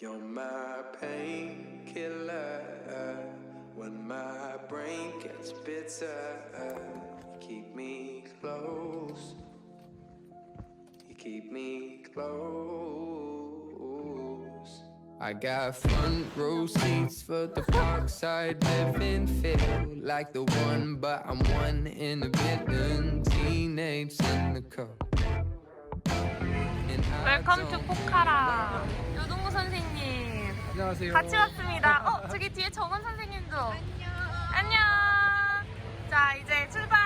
You're my painkiller when my brain gets bitter. You keep me close. You keep me close. I got front row seats for the parkside living. Feel like the one, but I'm one in a billion. Teenage cynical. 웰컴 투 포카라. 요동구 선생님. 안녕하세요. 같이 왔습니다. 저기 뒤에 정원 선생님도. 안녕. 자, 이제 출발.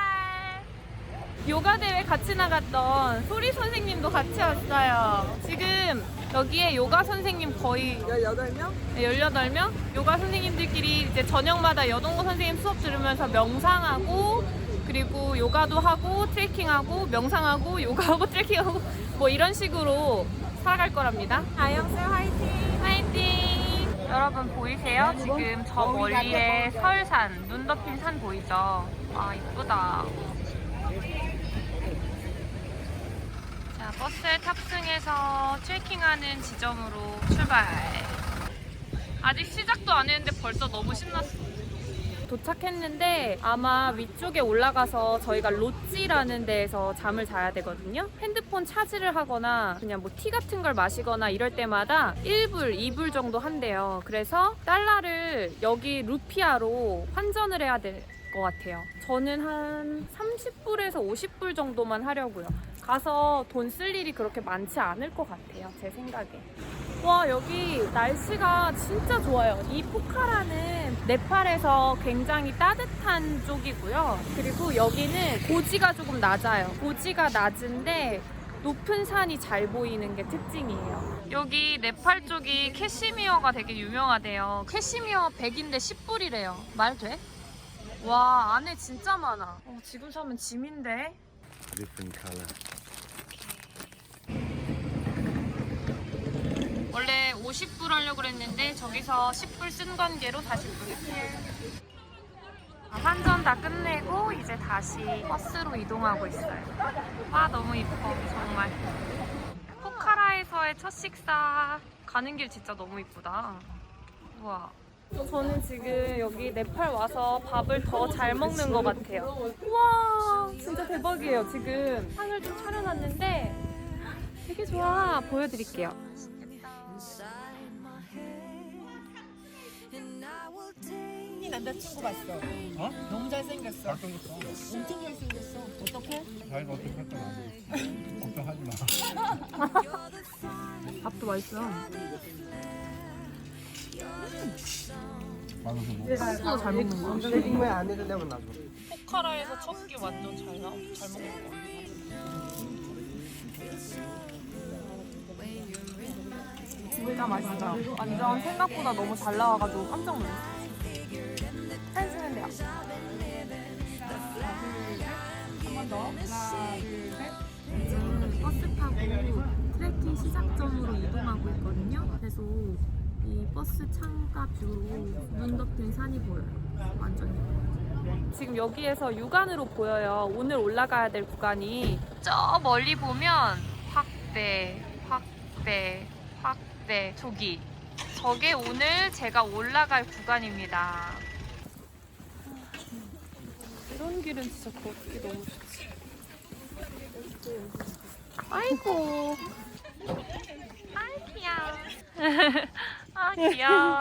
요가 대회 같이 나갔던 소리 선생님도 같이 왔어요. 지금 여기에 요가 선생님 거의 18명? 네, 18명? 요가 선생님들끼리 이제 저녁마다 여동구 선생님 수업 들으면서 명상하고, 그리고 요가도 하고 트레킹하고 명상하고 요가하고 트레킹하고 뭐 이런 식으로 살아갈 거랍니다. 아영쌤 화이팅! 화이팅! 여러분 보이세요? 지금 저 멀리에 설산, 눈 덮인 산 보이죠? 아 이쁘다. 자, 버스에 탑승해서 트레킹하는 지점으로 출발. 아직 시작도 안 했는데 벌써 너무 신났어. 도착했는데 아마 위쪽에 올라가서 저희가 롯지라는 데에서 잠을 자야 되거든요. 핸드폰 차지를 하거나 그냥 뭐 티 같은 걸 마시거나 이럴 때마다 1불, 2불 정도 한대요. 그래서 달러를 여기 루피아로 환전을 해야 될 것 같아요. 저는 한 30불에서 50불 정도만 하려고요. 가서 돈 쓸 일이 그렇게 많지 않을 것 같아요, 제 생각에. 와, 여기 날씨가 진짜 좋아요. 이 포카라는 네팔에서 굉장히 따뜻한 쪽이고요. 그리고 여기는 고지가 조금 낮아요. 고지가 낮은데 높은 산이 잘 보이는 게 특징이에요. 여기 네팔 쪽이 캐시미어가 되게 유명하대요. 캐시미어 100인데 10불이래요. 말 돼? 와, 안에 진짜 많아. 지금 사면 짐인데? Different color. 원래 50불 하려고 그랬는데 저기서 10불 쓴 관계로 40불. 환전 다 끝내고 이제 다시 버스로 이동하고 있어요. 와, 너무 이뻐 정말. 포카라에서의 첫 식사. 가는 길 진짜 너무 이쁘다. 우와. 저는 지금 여기 네팔 와서 밥을 더 잘 먹는 것 같아요. 우와, 진짜 대박이에요. 지금 상을 좀 차려놨는데 되게 좋아. 보여드릴게요. 이 남자친구 봤어. 어? 너무 잘생겼어. 잘생겼어. 엄청 잘생겼어. 어떡해? 자기가 어떻게 할 건 아니지. 걱정하지 마. 밥도 맛있어요. 받아서 먹어. 소스도 잘 먹는 거. 왜안 해준다면 나도. 포카라에서 첫 끼 완전 잘 먹는 거 같아요. 진짜 맛있어요. 완전 생각보다 너무 잘 나와가지고 깜짝 놀랐어요. 사진 찍는데요. 한 번 더. 하나, 둘, 셋. 이제 버스 타고 트레킹 시작점으로 이동하고 있거든요. 그래서 이 버스 창가뷰로 눈 덮인 산이 보여요. 완전 예뻐요. 지금 여기에서 육안으로 보여요. 오늘 올라가야 될 구간이 저 멀리 보면 확대, 확대, 확대. 저게 오늘 제가 올라갈 구간입니다. 이런 길은 진짜 걷기 너무 좋지. 아이고. 아이 귀여워. 아 귀여워.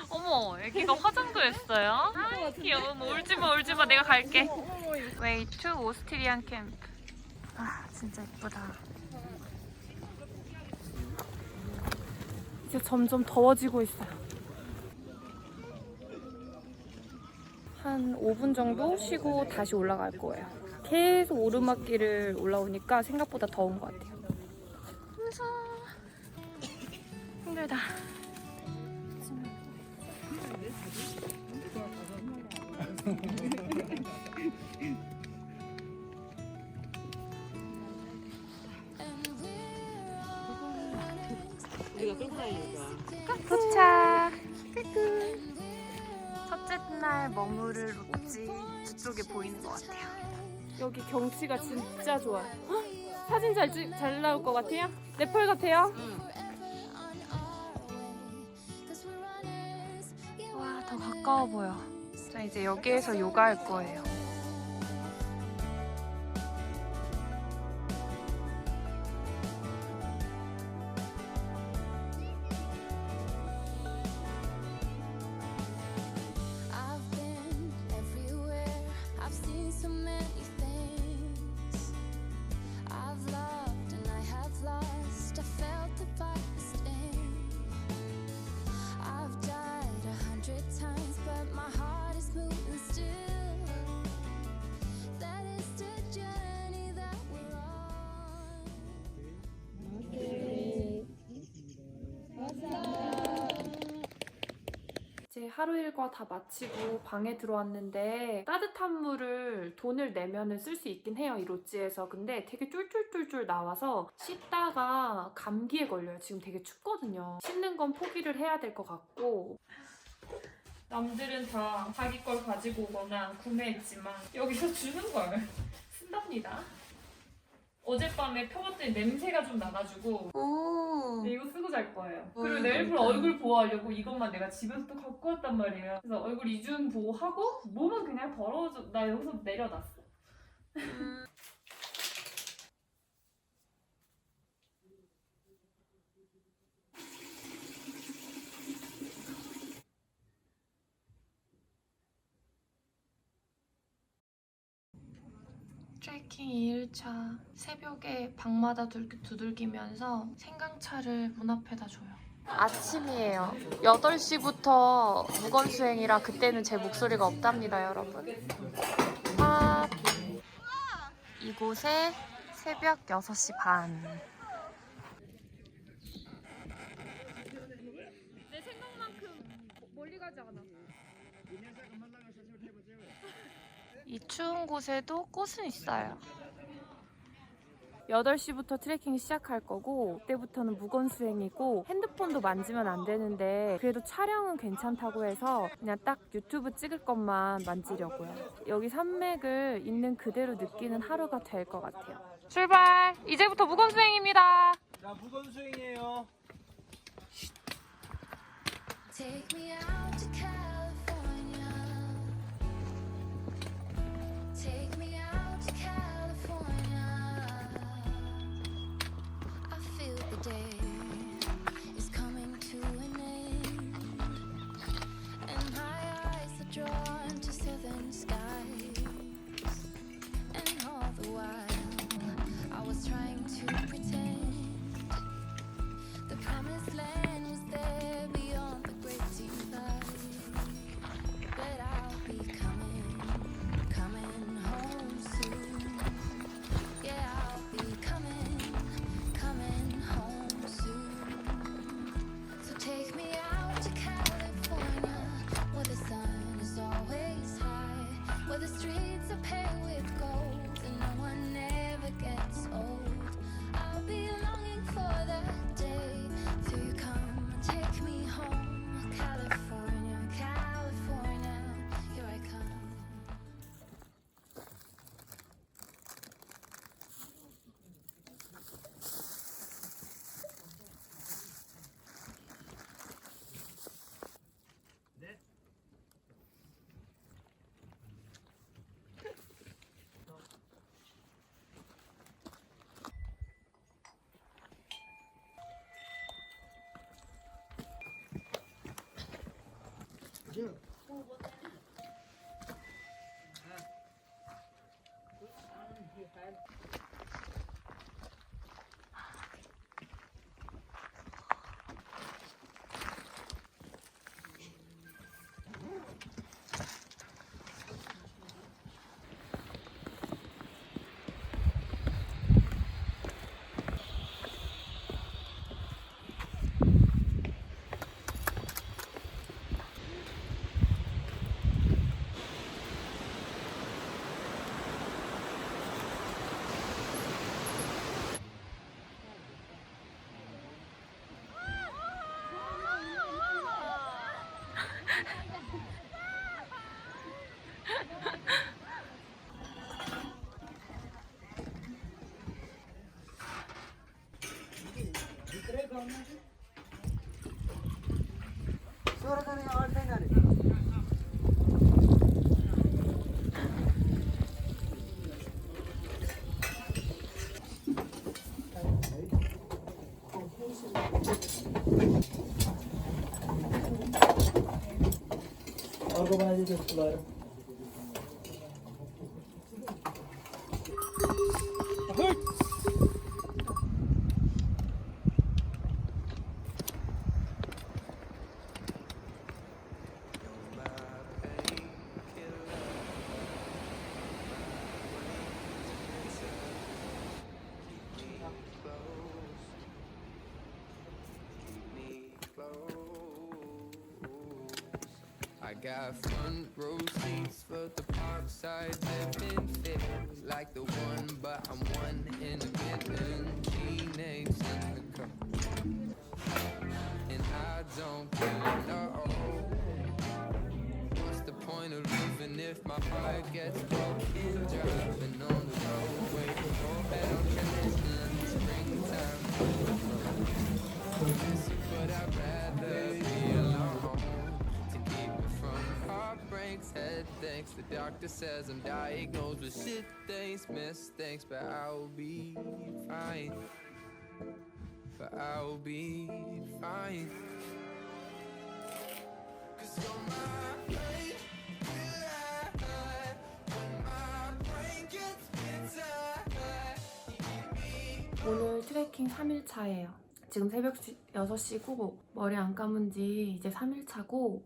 어머, 애기가 화장도 했어요. 아 귀여워. 뭐 울지마. 내가 갈게. Way to Australian Camp. 아 진짜 예쁘다. 이제 점점 더워지고 있어요. 한 5분 정도 쉬고 다시 올라갈 거예요. 계속 오르막길을 올라오니까 생각보다 더운 것 같아요. 무서워. 힘들다. 우리가 끌고 다니는 거야. 도착. 끝. 첫째 날 머무를 롯지 저쪽에 보이는 것 같아요. 여기 경치가 진짜 좋아요. 헉, 사진 잘 나올 것 같아요? 네팔 같아요? 아까워 보여. 자, 이제 여기에서 요가 할 거예요. I've been everywhere. I've seen so many things. I've loved and I have lost. I felt the fire sting. I've died 100 times, but my heart is moving still. That is the journey that we're on. 이제 하루 일과 다 마치고 방에 들어왔는데 따뜻한 물을 돈을 내면은 쓸 수 있긴 해요, 이 로찌에서. 근데 되게 쫄쫄쫄쫄 나와서 씻다가 감기에 걸려요. 지금 되게 춥거든요. 씻는 건 포기를 해야 될 것 같고. 남들은 다 자기 걸 가지고 오거나 구매했지만 여기서 주는 걸 쓴답니다. 어젯밤에 펴봤더니 냄새가 좀 나가지고 네, 이거 쓰고 잘 거예요. 그리고 내일부터 얼굴 보호하려고 이것만 내가 집에서 또 갖고 왔단 말이에요. 그래서 얼굴 이중 보호하고 몸은 그냥 더러워져. 나 여기서 내려놨어. 트레킹 2일차 새벽에 방마다 두들기면서 생강차를 문 앞에다 줘요. 아침이에요. 8시부터 무건수행이라 그때는 제 목소리가 없답니다, 여러분. 이곳에 새벽 6시 반. 내 생각만큼 멀리 가지 않아. 이 추운 곳에도 꽃은 있어요. 8시부터 트레킹 시작할 거고 그때부터는 무건수행이고 핸드폰도 만지면 안 되는데 그래도 촬영은 괜찮다고 해서 그냥 딱 유튜브 찍을 것만 만지려고요. 여기 산맥을 있는 그대로 느끼는 하루가 될 것 같아요. 출발! 이제부터 무건수행입니다. 자, 무건수행이에요. Take me out to California. Take me out to California. I feel the day is coming to an end, and my eyes are drawn to southern skies. And all the while, I was trying to pretend the promised land was there beyond the great divide. But I'll be coming home soon. Yeah, I'll be coming home soon. So take me out to California, where the sun is always high, where the streets are paved with gold and no one ever gets old. I'll be longing for that day till you come and take me home. California, California, here I come. 먹어봐야 되겠구만. I got front row seats for the parkside living, feel like the one, but I'm one in a million. Teenage in the car, and I don't care, no. What's the point of living if my heart gets broken? Driving on the road, waiting for better conditions. Springtime, but I'd rather be alone. Heartbreaks, headaches. The doctor says I'm diagnosed with shit things, mistakes, but I'll be fine. But I'll be fine. 'Cause you're my brain, when my brain gets bitter. 오늘 트레킹 3일차예요. 지금 새벽 6시고 머리 안 감은 지 이제 3일차고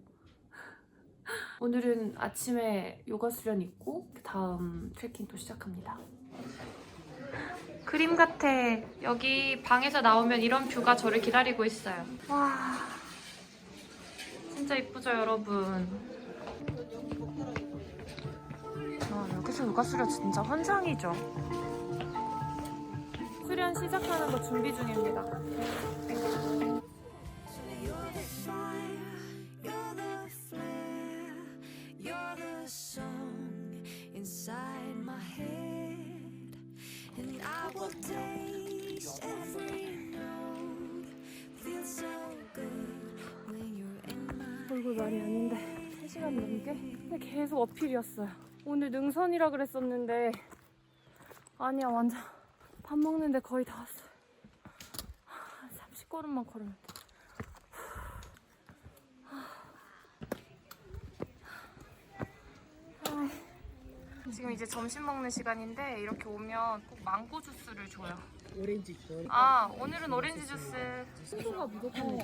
오늘은 아침에 요가 수련 있고 다음 트레킹 또 시작합니다. 그림 같아. 여기 방에서 나오면 이런 뷰가 저를 기다리고 있어요. 와, 진짜 이쁘죠 여러분? 여기서 요가 수련 진짜 환상이죠. 수련 시작하는 거 준비 중입니다. Inside my head, and I will taste every note. Feels so good when you're in my. 얼굴 많이 아닌데 3시간 넘게? 근데 계속 어필이었어요. 오늘 능선이라 그랬었는데 아니야, 완전 밥 먹는데 거의 다 왔어요. 30걸음만 걸으면 돼. 지금 이제 점심 먹는 시간인데 이렇게 오면 꼭 망고 주스를 줘요. 오렌지 주. 아, 오늘은 오렌지 주스. 소주가 무조건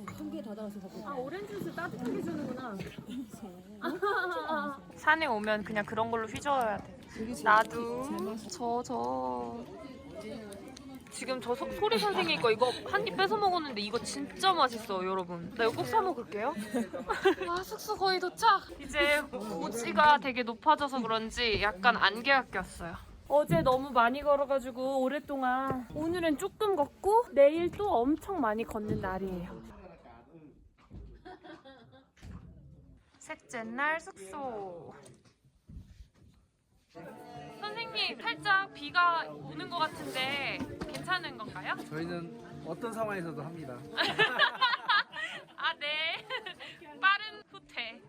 한개 닫아서 갖고. 아, 오렌지 주스 따뜻하게 주는구나. 산에 오면 그냥 그런 걸로 휘저어야 돼. 나도. 저. 지금 저 소리 선생님 거 이거 한 입 뺏어 먹었는데 이거 진짜 맛있어요, 여러분. 나 이거 꼭 사 먹을게요. 아, 숙소 거의 도착. 이제 고지가 되게 높아져서 그런지 약간 안개가 꼈어요. 어제 너무 많이 걸어가지고 오랫동안. 오늘은 조금 걷고 내일 또 엄청 많이 걷는 날이에요. 셋째 날 숙소. 선생님, 살짝 비가 오는 것 같은데 괜찮은 건가요? 저희는 어떤 상황에서도 합니다. 아, 네. 빠른 후퇴.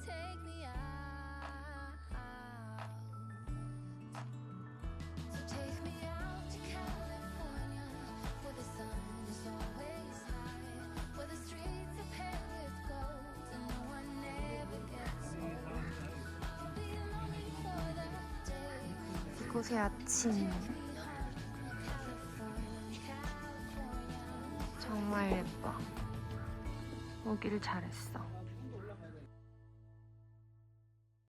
Take me out. So take me out to California, where the sun is always high, where the streets are paved with gold and no one ever gets old. I'll be lonely for the day. 이곳의 아침. 정말 예뻐. 오길 잘했어.